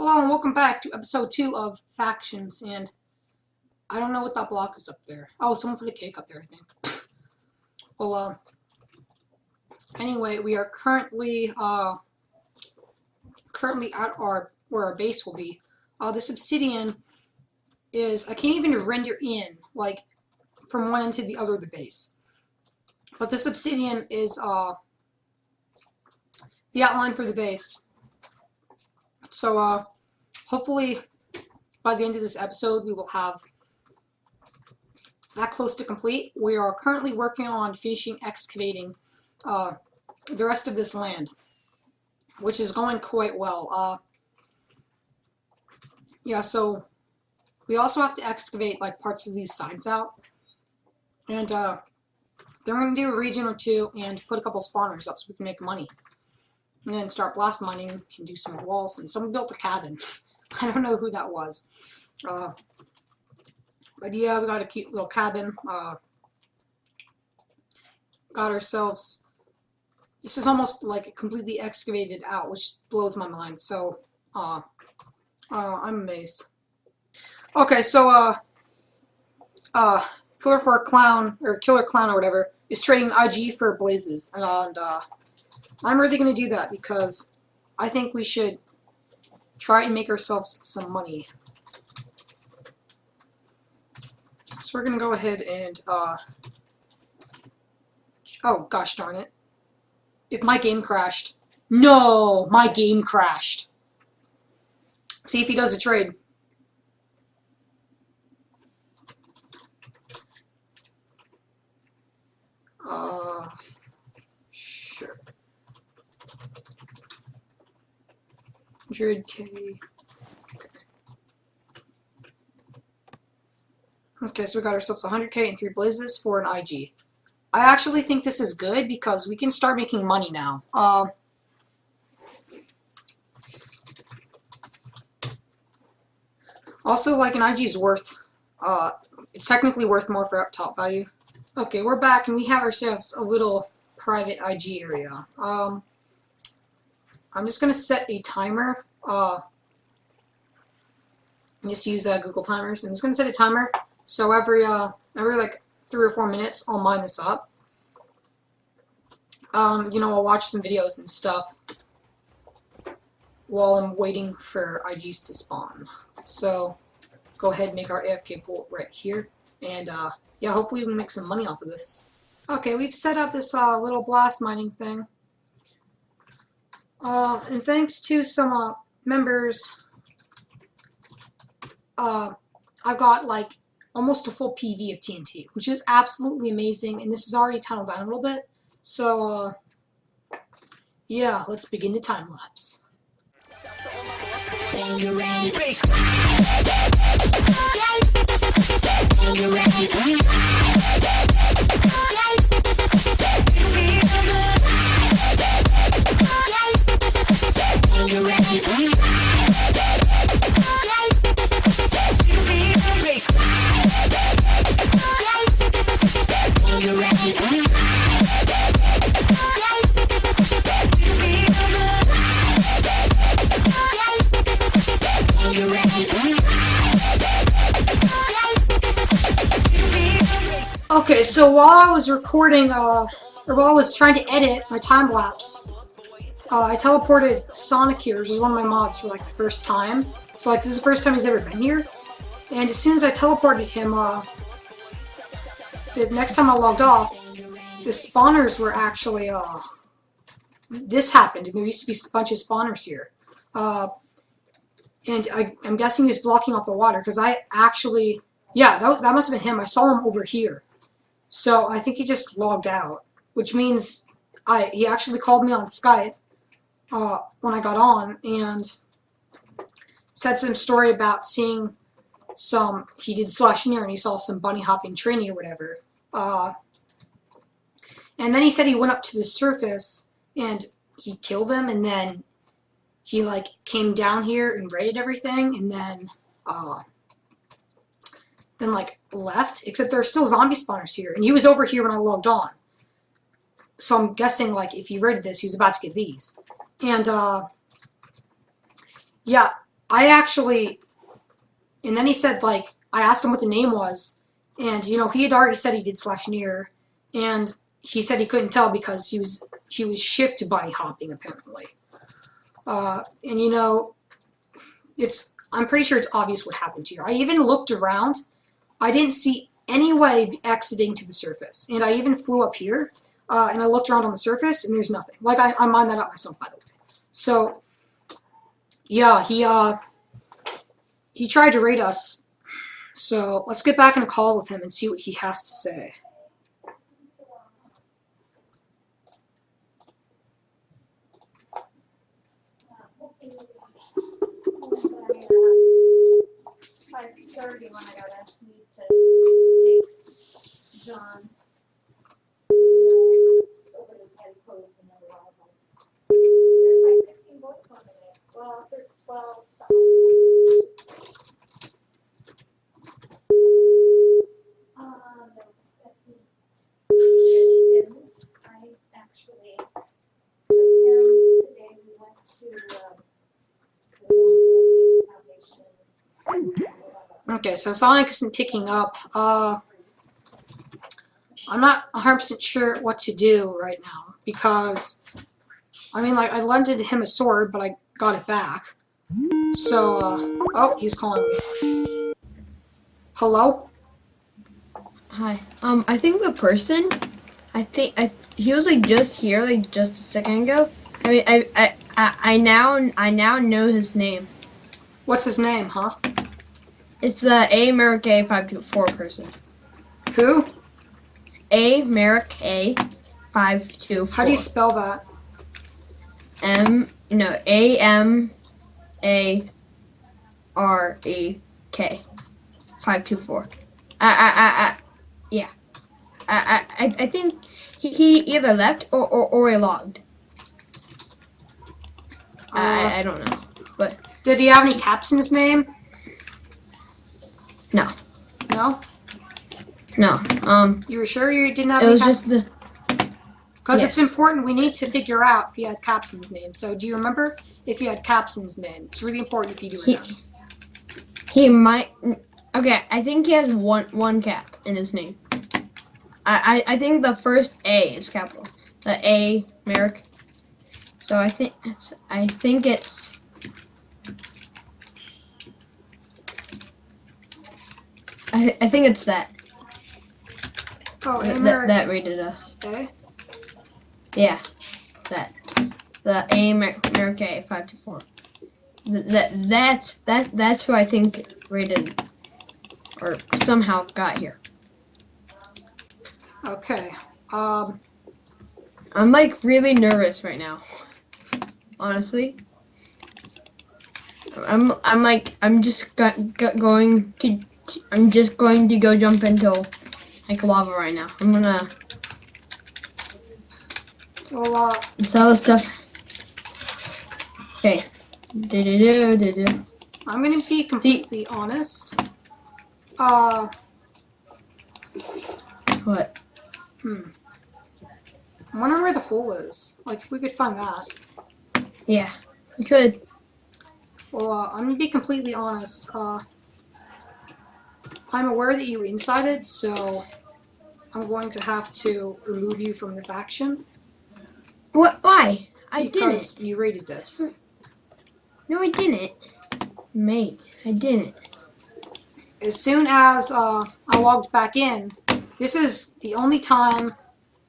Hello and welcome back to episode 2 of Factions, and I don't know what that block is up there. Oh, someone put a cake up there, I think. Well, anyway, we are currently at where our base will be. This obsidian is, I can't even render in, like, from one end to the other of the base. But this obsidian is, the outline for the base. So, hopefully, by the end of this episode, we will have that close to complete. We are currently working on finishing excavating the rest of this land, which is going quite well. Yeah, so we also have to excavate, like, parts of these sides out. And, then we're going to do a region or two and put a couple spawners up so we can make money. And then start blast mining and do some more walls. And someone built a cabin. I don't know who that was. But yeah, we got a cute little cabin. Got ourselves... This is almost like completely excavated out, which blows my mind. So, I'm amazed. Okay, so, Killer Clown or whatever is trading IG for blazes. And, I'm really going to do that because I think we should try and make ourselves some money. So we're going to go ahead and, oh, gosh darn it. If my game crashed. No! My game crashed. See if he does a trade. Sure. 100K. Okay, so we got ourselves 100K and 3 blazes for an IG. I actually think this is good because we can start making money now. Also, like, an IG is worth, it's technically worth more for up top value. Okay, we're back and we have ourselves a little private IG area. I'm just going to set a timer, and just use Google timers. I'm just going to set a timer, so every like 3 or 4 minutes, I'll mine this up. You know, I'll watch some videos and stuff while I'm waiting for IGs to spawn. So, go ahead and make our AFK pool right here, and yeah, hopefully we can make some money off of this. Okay, we've set up this little blast mining thing. And thanks to some members, I've got like almost a full PV of TNT, which is absolutely amazing, and this is already tunneled down a little bit. So, yeah, let's begin the time lapse. Okay, so while I was recording, or while I was trying to edit my time lapse, I teleported Sonic here, which is one of my mods, for like the first time. So like this is the first time he's ever been here. And as soon as I teleported him, the next time I logged off, the spawners were actually, this happened, and there used to be a bunch of spawners here. And I'm guessing he's blocking off the water, because I actually, yeah, that must have been him. I saw him over here. So I think he just logged out, which means he actually called me on Skype when I got on and said some story about seeing some, he did /near and he saw some bunny hopping training or whatever. And then he said he went up to the surface and he killed them, and then he like came down here and raided everything, and then like left, except there are still zombie spawners here, and he was over here when I logged on. So I'm guessing like if he raided this, he was about to get these. And yeah, I actually, and then he said, like, I asked him what the name was, and, you know, he had already said he did /near, and he said he couldn't tell because he was shift bunny hopping, apparently. And, you know, I'm pretty sure it's obvious what happened here. I even looked around. I didn't see any wave exiting to the surface, and I even flew up here, and I looked around on the surface, and there's nothing. Like, I mined that out myself, by the way. So, yeah, he tried to raid us. So let's get back in a call with him and see what he has to say. When I gotta need to take John over to Patty Codes and then we'll there's like 15 voice on it. Well, there's 12. I actually took him today. We went to the Foundation. Okay, so Sonic isn't picking up. I'm not 100% sure what to do right now because, I mean, like, I lended him a sword, but I got it back. So, oh, he's calling me. Hello? Hi. I think the person, he was like just here, like just a second ago. I mean, I now know his name. What's his name, huh? It's the A Merrick A 524 person. Who? A Merrick A 524. How do you spell that? AMAREK 524. Yeah. I think he either left or he logged. I don't know, but did he have any caps in his name? No. No? No. You were sure you didn't have it any was caps? just Because yes. it's important. We need to figure out if he had caps in his name. So do you remember if he had caps in his name? It's really important if you do or not. He might. Okay, I think he has one cap in his name. I think the first A is capital. The A, Merrick. So I think it's. I think it's that. Oh, that rated us. A? Yeah, that. The A Merrick A 524. That's who I think rated or somehow got here. Okay. I'm like really nervous right now. Honestly. I'm just going to go jump into like lava right now. I'm gonna sell the stuff. Okay. I'm gonna be completely honest. What? I'm wondering where the hole is. Like, if we could find that. Yeah, we could. Well, I'm gonna be completely honest. I'm aware that you incited, so I'm going to have to remove you from the faction. What? Why? I didn't. Because you raided this. No, I didn't. Mate, I didn't. As soon as I logged back in, this is the only time.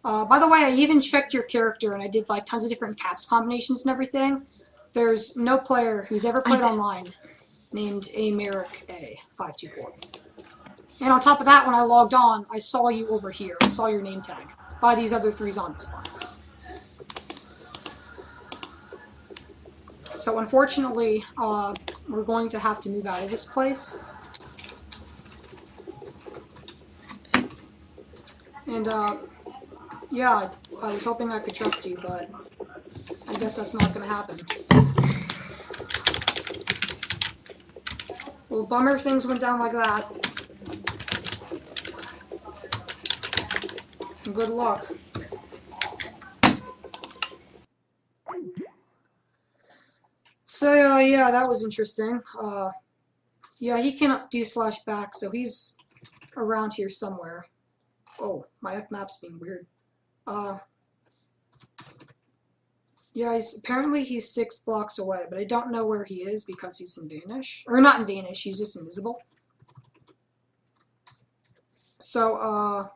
By the way, I even checked your character and I did like tons of different caps combinations and everything. There's no player who's ever played online named A Merrick A 524. And on top of that, when I logged on, I saw you over here. I saw your name tag by these other 3 zombie spawners. So unfortunately, we're going to have to move out of this place. And yeah, I was hoping I could trust you, but I guess that's not going to happen. Well, bummer things went down like that. And good luck. So, yeah, that was interesting. Yeah, he cannot do /back, so he's around here somewhere. Oh, my F-map's being weird. Yeah, apparently he's 6 blocks away, but I don't know where he is because he's in Vanish. Or not in Vanish, he's just invisible. So,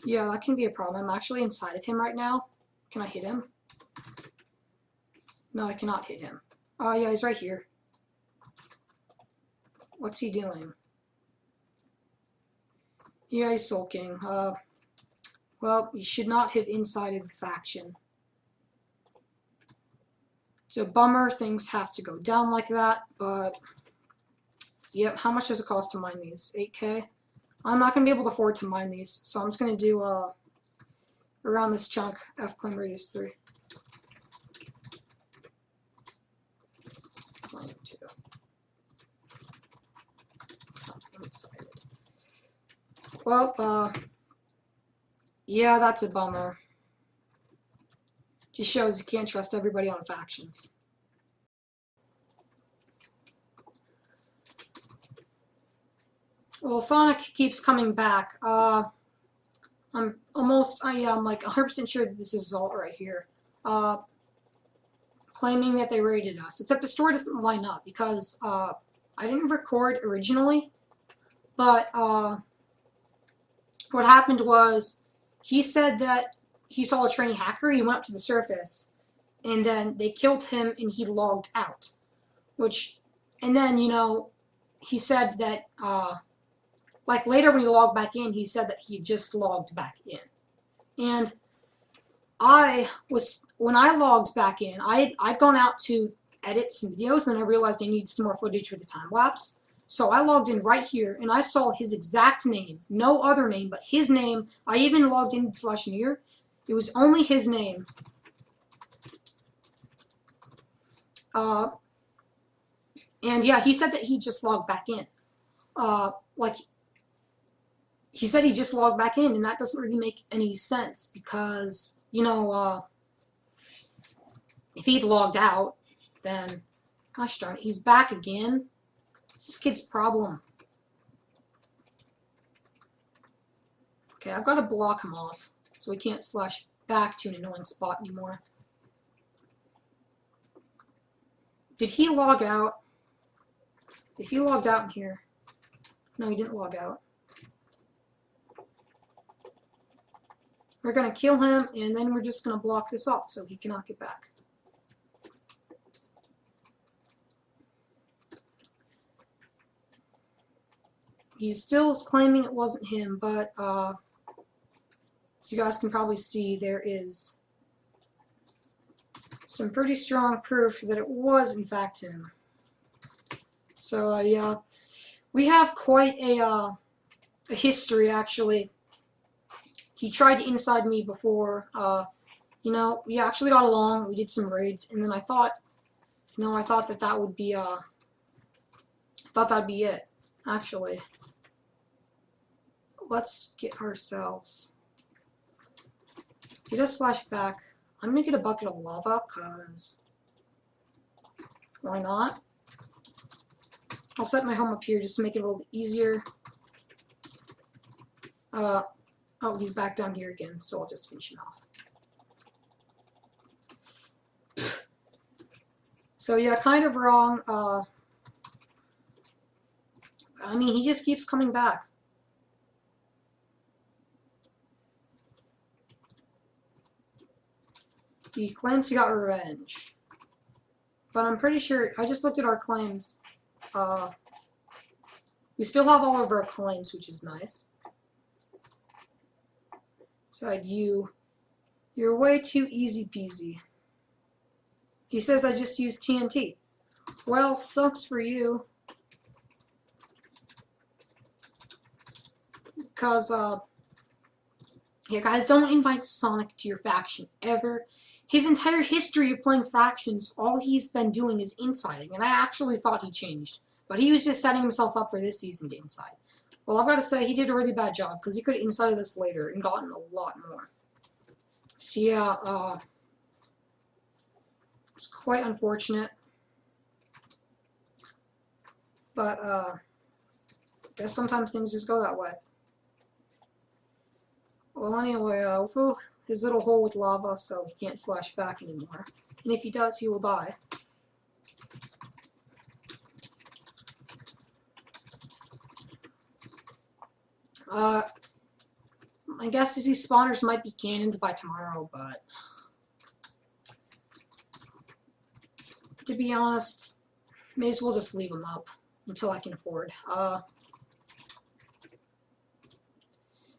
yeah, that can be a problem. I'm actually inside of him right now. Can I hit him? No, I cannot hit him. Yeah, he's right here. What's he doing? Yeah, he's sulking. Well, you should not have incited the faction. It's a bummer things have to go down like that, but... Yep, how much does it cost to mine these? 8K? I'm not going to be able to afford to mine these, so I'm just going to do, around this chunk, F-claim radius 3. Claim 2. Incited. Well, yeah, that's a bummer. Just shows you can't trust everybody on factions. Well, Sonic keeps coming back. I'm like 100% sure that this is Zalt right here. Claiming that they raided us. Except the store doesn't line up because, I didn't record originally, but, what happened was, he said that he saw a trainee hacker, he went up to the surface, and then they killed him and he logged out. And then, you know, he said that, like later when he logged back in, he said that he just logged back in. And when I logged back in, I'd gone out to edit some videos, and then I realized I needed some more footage for the time lapse. So I logged in right here, and I saw his exact name, no other name, but his name. I even logged in /near. It was only his name. And yeah, he said that he just logged back in. He said he just logged back in, and that doesn't really make any sense because, you know, if he'd logged out, then, gosh darn it, he's back again. It's this kid's problem. Okay, I've got to block him off so he can't /back to an annoying spot anymore. Did he log out? If he logged out in here. No, he didn't log out. We're going to kill him, and then we're just going to block this off so he cannot get back. He still is claiming it wasn't him, but as you guys can probably see, there is some pretty strong proof that it was in fact him. So yeah, we have quite a history actually. He tried to inside me before. You know, we actually got along. We did some raids, and then I thought, you know, I thought that would be that'd be it. Actually, let's get ourselves. Get a /back. I'm gonna get a bucket of lava, cause why not? I'll set my home up here just to make it a little bit easier. Oh, he's back down here again, so I'll just finish him off. So yeah, kind of wrong. I mean, he just keeps coming back. He claims he got revenge. But I'm pretty sure, I just looked at our claims. We still have all of our claims, which is nice. So you're way too easy peasy. He says I just used TNT. Well, sucks for you. Because, yeah, guys, don't invite Sonic to your faction, ever. His entire history of playing factions, all he's been doing is inciting, and I actually thought he changed. But he was just setting himself up for this season to incite. Well, I've got to say, he did a really bad job, because he could have incited us later and gotten a lot more. So, yeah, It's quite unfortunate. But, I guess sometimes things just go that way. Well, anyway, whew, his little hole with lava, so he can't slash back anymore. And if he does, he will die. My guess is these spawners might be cannons by tomorrow, but to be honest, may as well just leave them up until I can afford.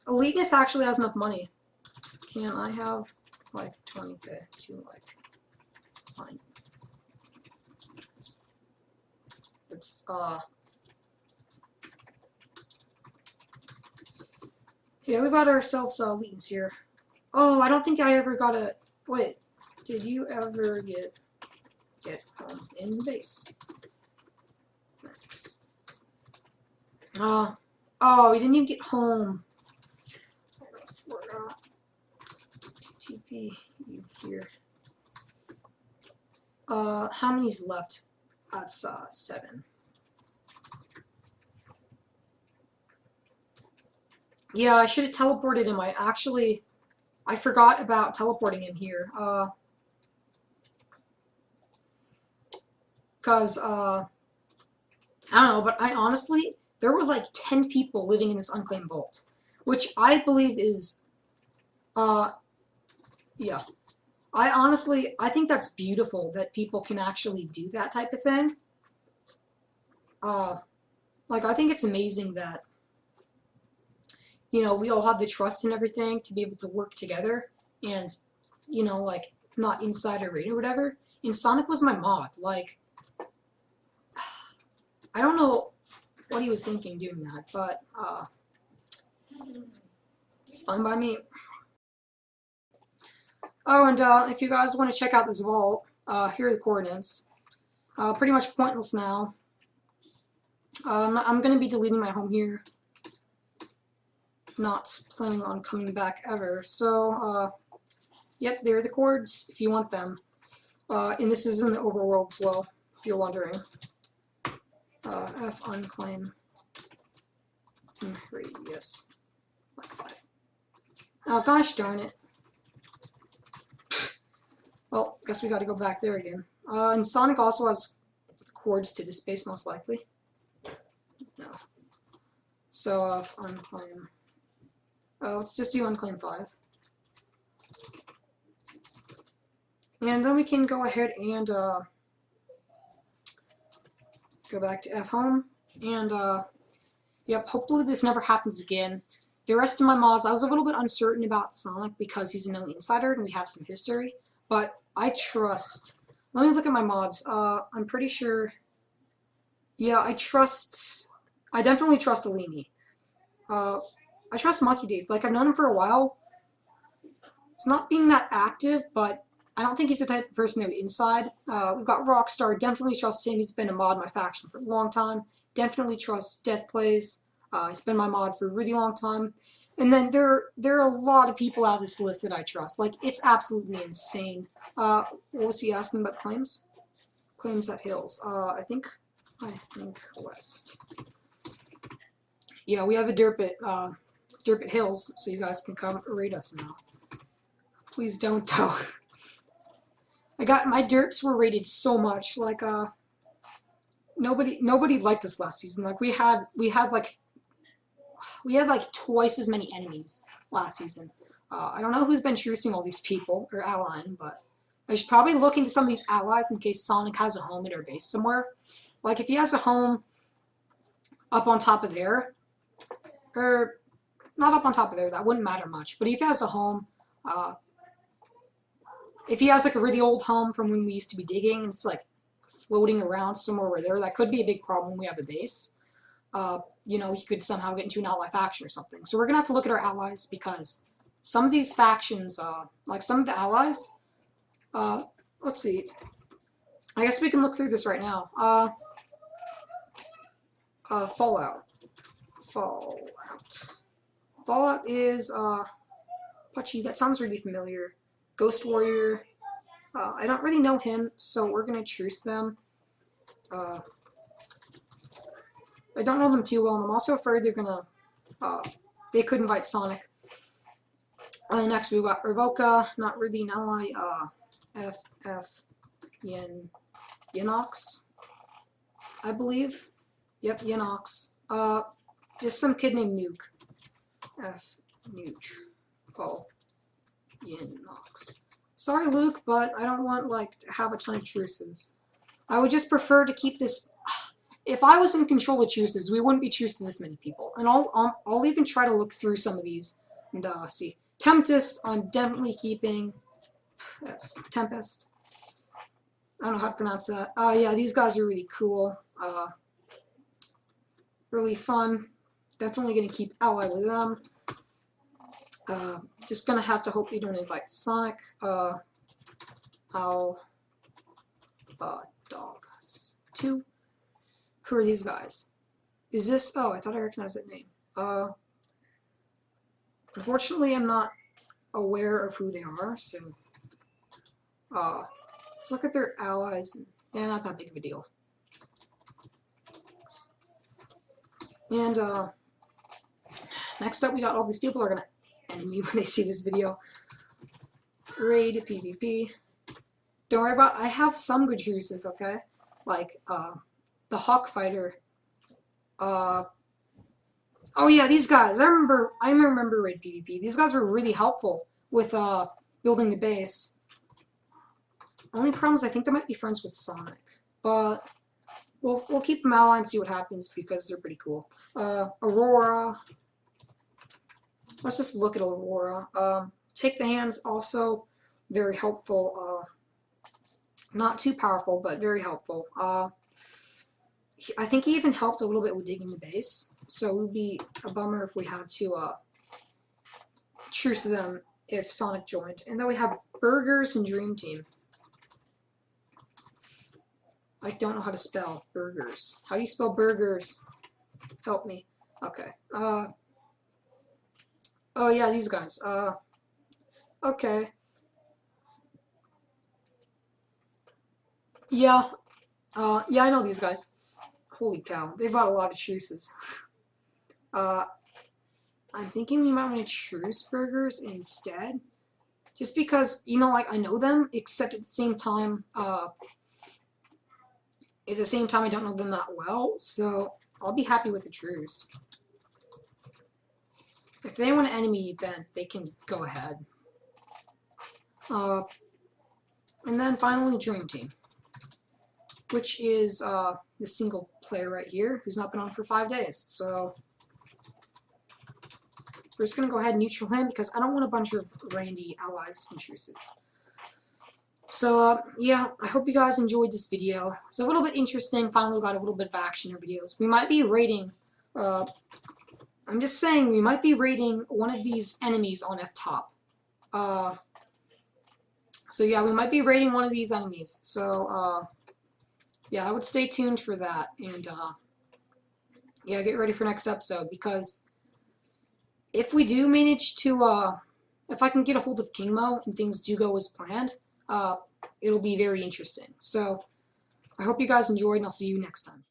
Eliteness actually has enough money. Can I have like 20k to like fine. It's yeah, we got ourselves Elitens here. Oh, I don't think I ever got a wait. Did you ever get home in base? Thanks. Oh, we didn't even get home. TP you here. How many's left? That's 7. Yeah, I should have teleported him. I forgot about teleporting him here. Cause I don't know, but I honestly, there were like 10 people living in this unclaimed vault, which I believe is, yeah. I think that's beautiful that people can actually do that type of thing. Like, I think it's amazing that, you know, we all have the trust and everything to be able to work together and, you know, like, not insider raid or whatever. And Sonic was my mod. Like, I don't know what he was thinking doing that, but, it's fine by me. Oh, and if you guys want to check out this vault, here are the coordinates. Pretty much pointless now. I'm going to be deleting my home here. Not planning on coming back ever. So, yep, there are the chords if you want them. And this is in the overworld as well, if you're wondering. F unclaim radius like 5. Oh gosh darn it. Well, guess we got to go back there again. And Sonic also has chords to this base, most likely. No. So, unclaim. Oh, let's just do unclaim 5. And then we can go ahead and go back to F home. And, yep, hopefully this never happens again. The rest of my mods, I was a little bit uncertain about Sonic because he's a known insider and we have some history. But I trust. Let me look at my mods. I'm pretty sure. Yeah, I definitely trust Alini. I trust Monkey Dave. Like, I've known him for a while. He's not being that active, but I don't think he's the type of person that would inside. We've got Rockstar. Definitely trust him. He's been a mod in my faction for a long time. Definitely trust Death Plays. He's been my mod for a really long time. And then there are a lot of people out of this list that I trust. Like, it's absolutely insane. What was he asking about the claims? Claims at Hills. I think West. Yeah, we have a derp at Hills, so you guys can come raid us now. Please don't, though. My derps were rated so much. Like, nobody liked us last season. Like, we had like twice as many enemies last season. I don't know who's been choosing all these people, or allying, but I should probably look into some of these allies in case Sonic has a home at our base somewhere. Like, if he has a home up on top of there, or not up on top of there, that wouldn't matter much. But if he has a home, if he has like a really old home from when we used to be digging, and it's like floating around somewhere over there, that could be a big problem when we have a base. You know, he could somehow get into an ally faction or something. So we're gonna have to look at our allies because some of these factions, like some of the allies, let's see. I guess we can look through this right now. Fallout. Fallout is, Puchy, that sounds really familiar. Ghost Warrior, I don't really know him, so we're gonna truce them. I don't know them too well, and I'm also afraid they're gonna, they could invite Sonic. Next we got Revoca, not really an ally, FF Yenox, I believe. Yep, Yenox. Just some kid named Nuke. F Nuke. Oh, Yenox. Sorry, Luke, but I don't want, like, to have a ton of truces. I would just prefer to keep this. If I was in control of truces, we wouldn't be truced to this many people. And I'll even try to look through some of these and see. Tempest, I'm definitely keeping. Yes, Tempest. I don't know how to pronounce that. Yeah, these guys are really cool. Really fun. Definitely gonna keep ally with them. Just gonna have to hope they don't invite Sonic. Dog 2. Who are these guys? Is this? Oh, I thought I recognized that name. Unfortunately, I'm not aware of who they are. So, let's look at their allies. Yeah, not that big of a deal. And next up, we got all these people are gonna enemy when they see this video. Raid PvP. Don't worry about. I have some good truces, okay? Like the Hawk Fighter. Oh yeah, these guys. I remember Raid PvP. These guys were really helpful with building the base. Only problem is I think they might be friends with Sonic, but we'll keep them allied and see what happens because they're pretty cool. Aurora. Let's just look at Aurora. Take the Hands, also very helpful. Not too powerful, but very helpful. I think he even helped a little bit with digging the base, so it would be a bummer if we had to truce them if Sonic joined. And then we have Burgers and Dream Team. I don't know how to spell Burgers. How do you spell Burgers? Help me. Okay. Oh yeah, these guys. Okay. Yeah. Yeah, I know these guys. Holy cow, they've got a lot of truces. I'm thinking we might want to truce Burgers instead. Just because, you know, like, I know them, except at the same time, I don't know them that well, so I'll be happy with the truce. If they want an enemy, then they can go ahead. And then finally, Dream Team, which is the single player right here, who's not been on for 5 days. So we're just going to go ahead and neutral him because I don't want a bunch of Randy allies and truces. So, yeah, I hope you guys enjoyed this video. It's a little bit interesting. Finally got a little bit of action in our videos. We might be raiding, I'm just saying, we might be raiding one of these enemies on F-top. So, yeah, we might be raiding one of these enemies. So, yeah, I would stay tuned for that. And, yeah, get ready for next episode. Because if we do manage to, if I can get a hold of King Mo and things do go as planned, it'll be very interesting. So, I hope you guys enjoyed, and I'll see you next time.